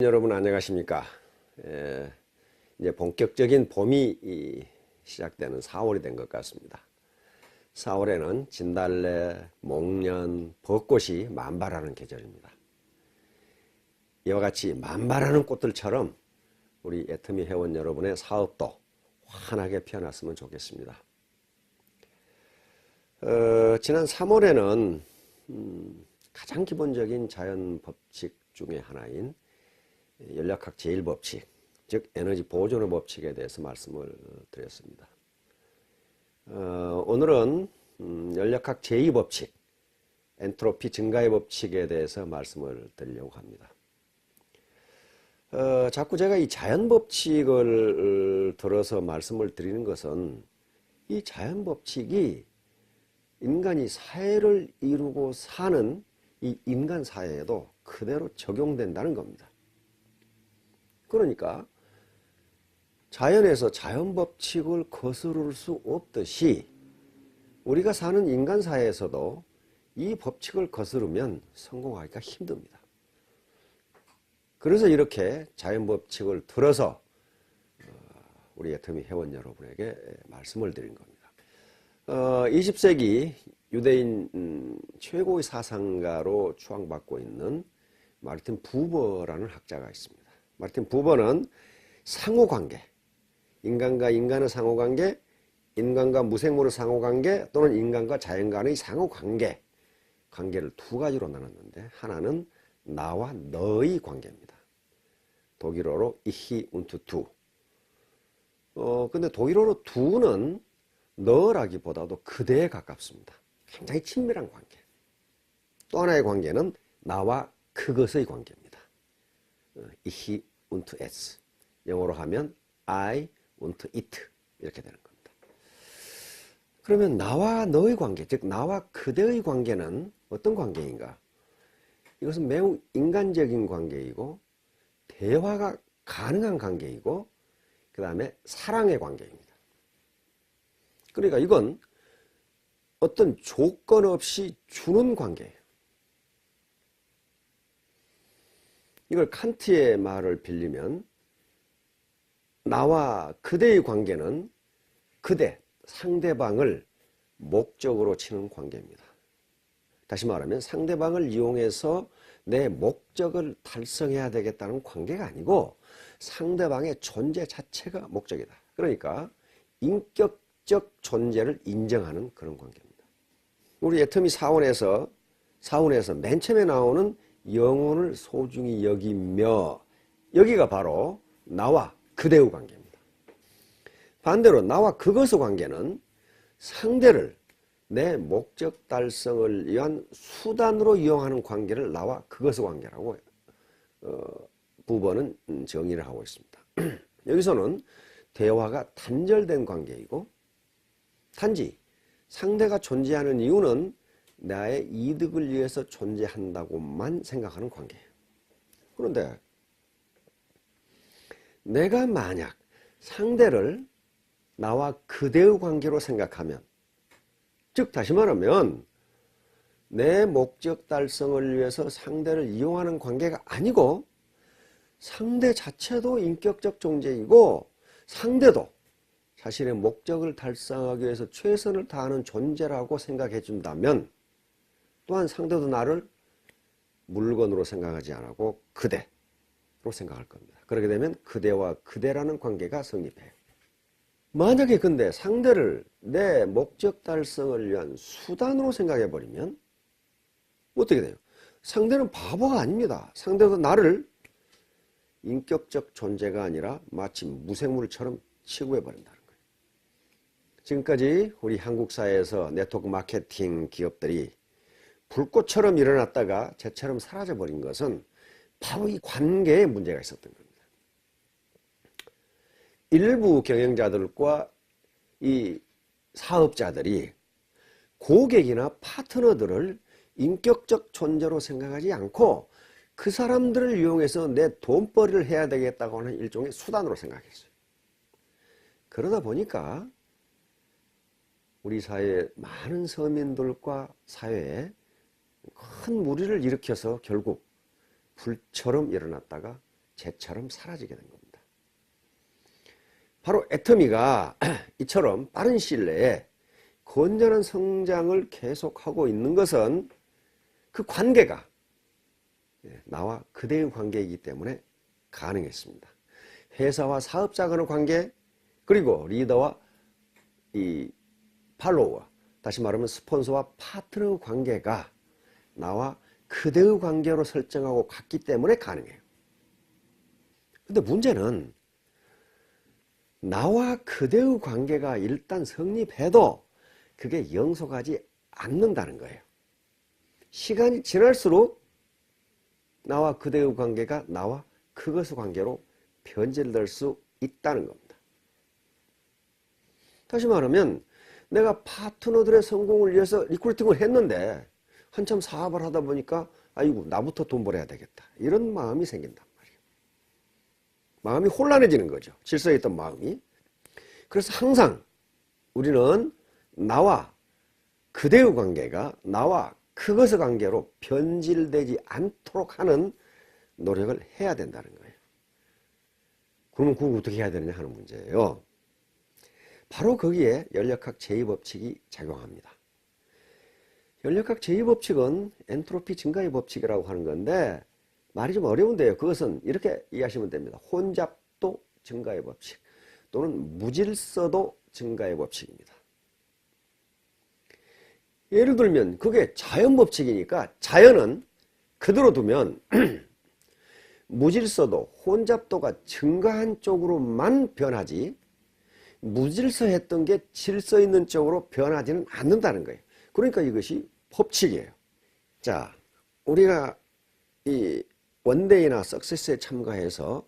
여러분 안녕하십니까? 이제 본격적인 봄이 시작되는 4월이 된 것 같습니다. 4월에는 진달래, 목련, 벚꽃이 만발하는 계절입니다. 이와 같이 만발하는 꽃들처럼 우리 애터미 회원 여러분의 사업도 환하게 피어났으면 좋겠습니다. 지난 3월에는 가장 기본적인 자연 법칙 중에 하나인 연력학 제1법칙, 즉 에너지 보존의 법칙에 대해서 말씀을 드렸습니다. 오늘은 연력학 제2법칙, 엔트로피 증가의 법칙에 대해서 말씀을 드리려고 합니다. 자꾸 제가 이 자연 법칙을 들어서 말씀을 드리는 것은 이 자연 법칙이 인간이 사회를 이루고 사는 이 인간 사회에도 그대로 적용된다는 겁니다. 그러니까 자연에서 자연 법칙을 거스를 수 없듯이 우리가 사는 인간 사회에서도 이 법칙을 거스르면 성공하기가 힘듭니다. 그래서 이렇게 자연 법칙을 들어서 우리 애터미 회원 여러분에게 말씀을 드린 겁니다. 20세기 유대인 최고의 사상가로 추앙받고 있는 마르틴 부버라는 학자가 있습니다. 마르틴 부버는 상호관계, 인간과 인간의 상호관계, 인간과 무생물의 상호관계 또는 인간과 자연 간의 상호관계, 관계를 두 가지로 나눴는데 하나는 나와 너의 관계입니다. 독일어로 ich und du. 근데 독일어로 du는 너라기보다도 그대에 가깝습니다. 굉장히 친밀한 관계. 또 하나의 관계는 나와 그것의 관계입니다. ich und es. 영어로 하면 I und it. 이렇게 되는 겁니다. 그러면 나와 너의 관계, 즉 나와 그대의 관계는 어떤 관계인가? 이것은 매우 인간적인 관계이고 대화가 가능한 관계이고 그 다음에 사랑의 관계입니다. 그러니까 이건 어떤 조건 없이 주는 관계예요. 이걸 칸트의 말을 빌리면 나와 그대의 관계는 그대, 상대방을 목적으로 치는 관계입니다. 다시 말하면 상대방을 이용해서 내 목적을 달성해야 되겠다는 관계가 아니고 상대방의 존재 자체가 목적이다. 그러니까 인격적 존재를 인정하는 그런 관계입니다. 우리 애터미 사원에서 맨 처음에 나오는 영혼을 소중히 여기며, 여기가 바로 나와 그대의 관계입니다. 반대로 나와 그것의 관계는 상대를 내 목적 달성을 위한 수단으로 이용하는 관계를 나와 그것의 관계라고 부버는 정의를 하고 있습니다. 여기서는 대화가 단절된 관계이고 단지 상대가 존재하는 이유는 나의 이득을 위해서 존재한다고만 생각하는 관계예요. 그런데 내가 만약 상대를 나와 그대의 관계로 생각하면, 즉 다시 말하면 내 목적 달성을 위해서 상대를 이용하는 관계가 아니고 상대 자체도 인격적 존재이고 상대도 자신의 목적을 달성하기 위해서 최선을 다하는 존재라고 생각해 준다면 또한 상대도 나를 물건으로 생각하지 않고 그대로 생각할 겁니다. 그렇게 되면 그대와 그대라는 관계가 성립해요. 만약에 근데 상대를 내 목적 달성을 위한 수단으로 생각해 버리면 어떻게 돼요? 상대는 바보가 아닙니다. 상대도 나를 인격적 존재가 아니라 마치 무생물처럼 취급해 버린다는 거예요. 지금까지 우리 한국 사회에서 네트워크 마케팅 기업들이 불꽃처럼 일어났다가 재처럼 사라져버린 것은 바로 이 관계에 문제가 있었던 겁니다. 일부 경영자들과 이 사업자들이 고객이나 파트너들을 인격적 존재로 생각하지 않고 그 사람들을 이용해서 내 돈벌이를 해야 되겠다고 하는 일종의 수단으로 생각했어요. 그러다 보니까 우리 사회의 많은 서민들과 사회에 큰 무리를 일으켜서 결국 불처럼 일어났다가 재처럼 사라지게 된 겁니다. 바로 애터미가 이처럼 빠른 시일 내에 건전한 성장을 계속하고 있는 것은 그 관계가 나와 그대의 관계이기 때문에 가능했습니다. 회사와 사업자 간의 관계, 그리고 리더와 이 팔로워, 다시 말하면 스폰서와 파트너 관계가 나와 그대의 관계로 설정하고 갔기 때문에 가능해요. 근데 문제는 나와 그대의 관계가 일단 성립해도 그게 영속하지 않는다는 거예요. 시간이 지날수록 나와 그대의 관계가 나와 그것의 관계로 변질될 수 있다는 겁니다. 다시 말하면 내가 파트너들의 성공을 위해서 리크루팅을 했는데 한참 사업을 하다 보니까 아이고 나부터 돈 벌어야 되겠다 이런 마음이 생긴단 말이에요. 마음이 혼란해지는 거죠. 질서에 있던 마음이. 그래서 항상 우리는 나와 그대의 관계가 나와 그것의 관계로 변질되지 않도록 하는 노력을 해야 된다는 거예요. 그러면 그걸 어떻게 해야 되느냐 하는 문제예요. 바로 거기에 연력학 제2법칙이 작용합니다. 연력학 제2법칙은 엔트로피 증가의 법칙이라고 하는 건데 말이 좀 어려운데요. 그것은 이렇게 이해하시면 됩니다. 혼잡도 증가의 법칙 또는 무질서도 증가의 법칙입니다. 예를 들면 그게 자연법칙이니까 자연은 그대로 두면 무질서도, 혼잡도가 증가한 쪽으로만 변하지 무질서했던 게 질서 있는 쪽으로 변하지는 않는다는 거예요. 그러니까 이것이 법칙이에요. 자, 우리가 이 원데이나 석세스에 참가해서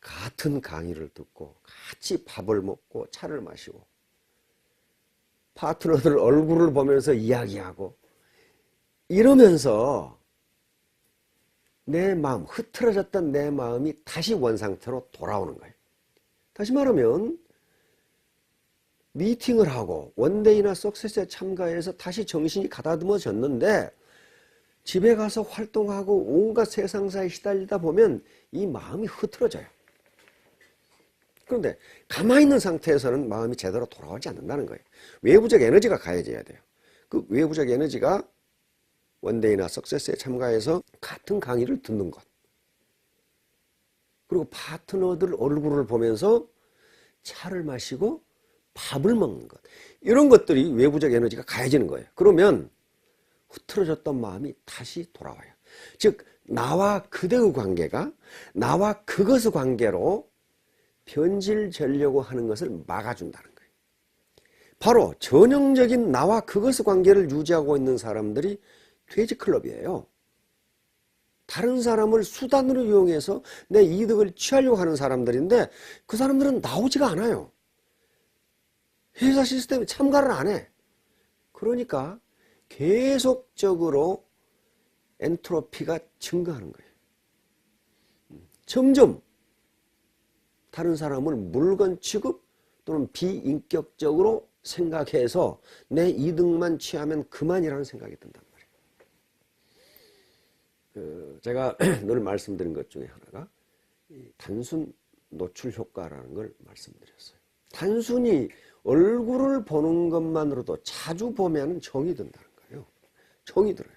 같은 강의를 듣고 같이 밥을 먹고 차를 마시고 파트너들 얼굴을 보면서 이야기하고 이러면서 내 마음, 흐트러졌던 내 마음이 다시 원상태로 돌아오는 거예요. 다시 말하면 미팅을 하고 원데이나 석세스에 참가해서 다시 정신이 가다듬어졌는데 집에 가서 활동하고 온갖 세상사에 시달리다 보면 이 마음이 흐트러져요. 그런데 가만히 있는 상태에서는 마음이 제대로 돌아오지 않는다는 거예요. 외부적 에너지가 가해져야 돼요. 그 외부적 에너지가 원데이나 석세스에 참가해서 같은 강의를 듣는 것, 그리고 파트너들 얼굴을 보면서 차를 마시고 밥을 먹는 것, 이런 것들이 외부적 에너지가 가해지는 거예요. 그러면 흐트러졌던 마음이 다시 돌아와요. 즉 나와 그대의 관계가 나와 그것의 관계로 변질되려고 하는 것을 막아준다는 거예요. 바로 전형적인 나와 그것의 관계를 유지하고 있는 사람들이 돼지클럽이에요. 다른 사람을 수단으로 이용해서 내 이득을 취하려고 하는 사람들인데 그 사람들은 나오지가 않아요. 회사 시스템에 참가를 안 해. 그러니까 계속적으로 엔트로피가 증가하는 거예요. 점점 다른 사람을 물건 취급 또는 비인격적으로 생각해서 내 이득만 취하면 그만이라는 생각이 든단 말이에요. 제가 늘 말씀드린 것 중에 하나가 단순 노출 효과라는 걸 말씀드렸어요. 단순히 얼굴을 보는 것만으로도 자주 보면 정이 든다는 거예요. 정이 들어요.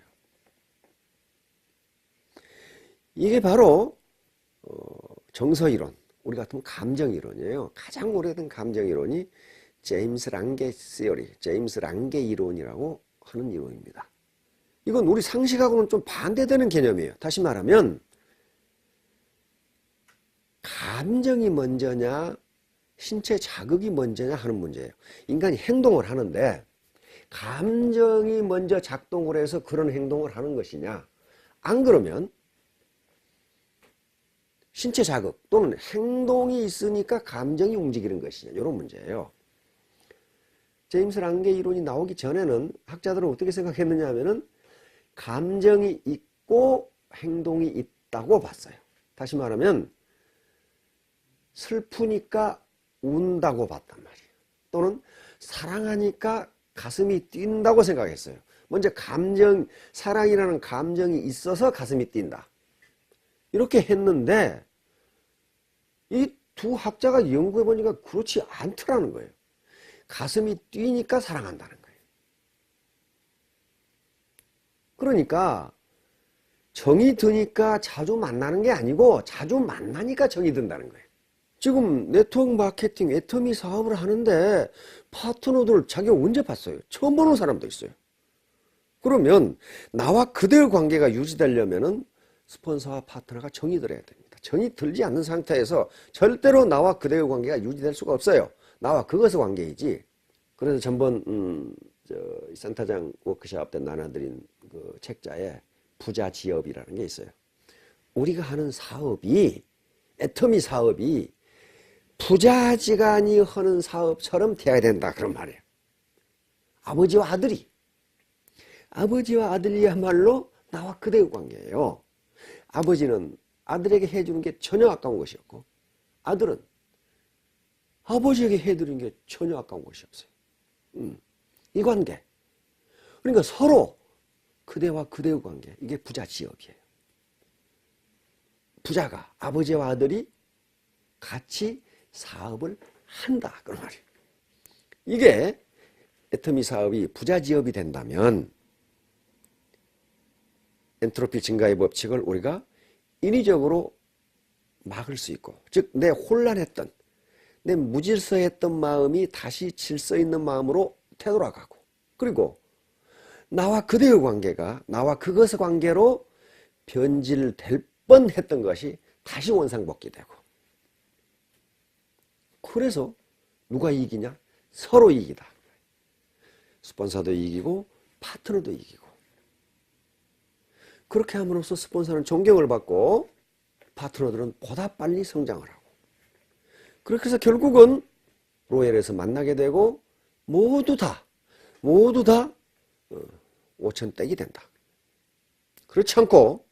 이게 바로 정서이론, 우리 같으면 감정이론이에요. 가장 오래된 감정이론이 제임스 랑게 시어리, 제임스 랑게 이론이라고 하는 이론입니다. 이건 우리 상식하고는 좀 반대되는 개념이에요. 다시 말하면 감정이 먼저냐 신체 자극이 먼저냐 하는 문제예요. 인간이 행동을 하는데 감정이 먼저 작동을 해서 그런 행동을 하는 것이냐, 안 그러면 신체 자극 또는 행동이 있으니까 감정이 움직이는 것이냐, 이런 문제예요. 제임스 랑게 이론이 나오기 전에는 학자들은 어떻게 생각했느냐 하면은 감정이 있고 행동이 있다고 봤어요. 다시 말하면 슬프니까 운다고 봤단 말이에요. 또는 사랑하니까 가슴이 뛴다고 생각했어요. 먼저 사랑이라는 감정이 있어서 가슴이 뛴다, 이렇게 했는데 이 두 학자가 연구해 보니까 그렇지 않더라는 거예요. 가슴이 뛰니까 사랑한다는 거예요. 그러니까 정이 드니까 자주 만나는 게 아니고 자주 만나니까 정이 든다는 거예요. 지금 네트워크 마케팅 애터미 사업을 하는데 파트너들 자기가 언제 봤어요? 처음 보는 사람도 있어요. 그러면 나와 그대의 관계가 유지되려면은 스폰서와 파트너가 정이 들어야 됩니다. 정이 들지 않는 상태에서 절대로 나와 그대의 관계가 유지될 수가 없어요. 나와 그것의 관계이지. 그래서 전번 센터장 워크숍 때 나눠드린 그 책자에 부자지업이라는 게 있어요. 우리가 하는 사업이 애터미 사업이 부자지간이 하는 사업처럼 돼야 된다 그런 말이에요. 아버지와 아들이야말로 나와 그대의 관계예요. 아버지는 아들에게 해주는 게 전혀 아까운 것이 없고 아들은 아버지에게 해드리는 게 전혀 아까운 것이 없어요. 이 관계. 그러니까 서로 그대와 그대의 관계. 이게 부자지업이에요. 부자가 아버지와 아들이 같이 사업을 한다 그런 말이에요. 이게 애터미 사업이 부자지업이 된다면 엔트로피 증가의 법칙을 우리가 인위적으로 막을 수 있고, 즉 내 혼란했던, 내 무질서했던 마음이 다시 질서 있는 마음으로 되돌아가고, 그리고 나와 그대의 관계가 나와 그것의 관계로 변질될 뻔했던 것이 다시 원상복귀되고, 그래서 누가 이기냐? 서로 이기다. 스폰서도 이기고 파트너도 이기고. 그렇게 함으로써 스폰서는 존경을 받고 파트너들은 보다 빨리 성장을 하고, 그렇게 해서 결국은 로얄에서 만나게 되고 모두 다 5,000댁이 된다. 그렇지 않고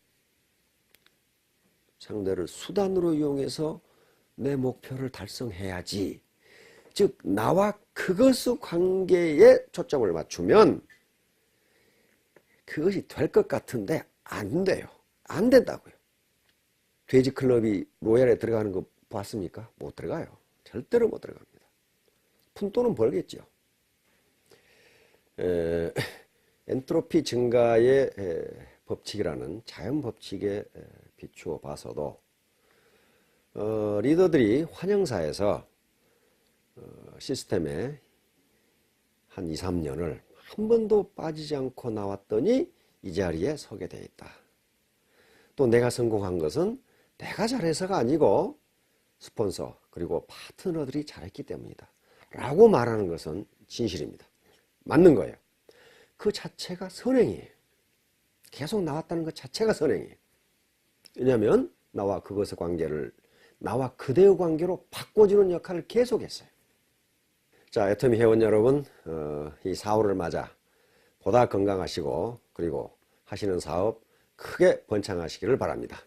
상대를 수단으로 이용해서 내 목표를 달성해야지. 즉 나와 그것의 관계에 초점을 맞추면 그것이 될 것 같은데 안 돼요. 안 된다고요. 돼지클럽이 로얄에 들어가는 거 봤습니까? 못 들어가요. 절대로 못 들어갑니다. 푼돈은 벌겠죠. 엔트로피 증가의 법칙이라는 자연 법칙에 비추어 봐서도 리더들이 환영사에서 시스템에 한 2, 3년을 한 번도 빠지지 않고 나왔더니 이 자리에 서게 돼 있다. 또 내가 성공한 것은 내가 잘해서가 아니고 스폰서 그리고 파트너들이 잘했기 때문이다 라고 말하는 것은 진실입니다. 맞는 거예요. 그 자체가 선행이에요. 계속 나왔다는 것 자체가 선행이에요. 왜냐하면 나와 그것의 관계를 나와 그대의 관계로 바꿔주는 역할을 계속했어요. 자, 애터미 회원 여러분, 이 4월을 맞아 보다 건강하시고 그리고 하시는 사업 크게 번창하시기를 바랍니다.